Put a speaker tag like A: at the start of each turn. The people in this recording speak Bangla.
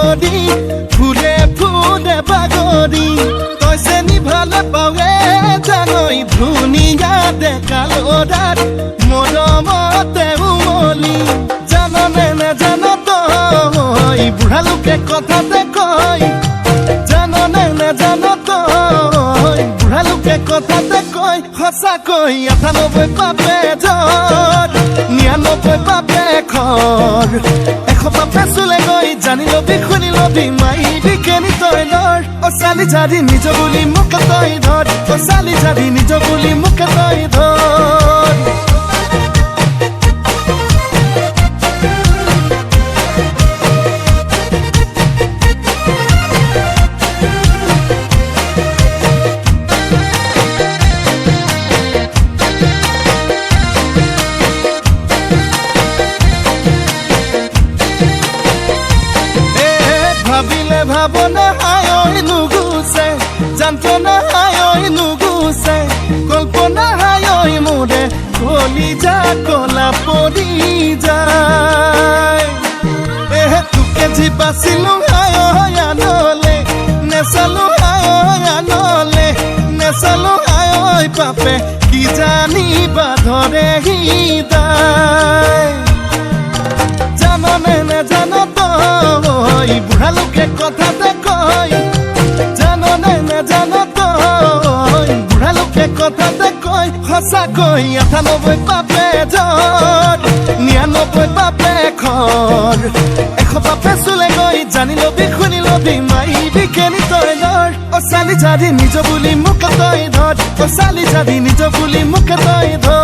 A: কৰি ফুলে ফুলে বাগৰি তইছে নি ভালে পাৱে জানৈ ধুনীয়া ডেকা ল'ৰাত মৰমতে উমলি জাননে নেজান তই বুঢ়া লোকে কথাতে কয় জাননে নেজান তই বুঢ়া লোকে কথাতে কয় সঁচাকৈ ৯৮ পাপে জ্বৰ ৯৯ পাপে খৰ ১০০ পাপে চুলে গৈ জানি লবি শুনি লবি মাইবি কেনি তই নৰ অ চালি জাৰি নিজ বুলি মোকে তই ধৰ অ চালি জাৰি নিজ বুলি মোকে তই ধৰ ভাবিলে ভাবনা হায় নুগুছে যন্ত্ৰণা হায় নুগুছে কল্পনা হায় মোৰে কলিজা কলা পৰি যায় তোকে যি বাচিলো হায় আনলে নেচালো হায় আনলে নেচালো হায় পাপে কি জানিবা ধৰে হৃদয় জাননে নেজান তই বুঢ়া লোকে কথাতে কয় জাননে নেজান তই বুঢ়া লোকে কথাতে কয় সঁচাকৈ ৯৮ পাপে জ্বৰ ৯৯ পাপে খৰ ১০০ পাপে চুলে গৈ জানি লবি শুনি লবি মাইবি কেনি তই নৰ অ চালি জাৰি নিজ বুলি মোকে তই ধৰ অ চালি জাৰি নিজ বুলি মোকে তই ধৰ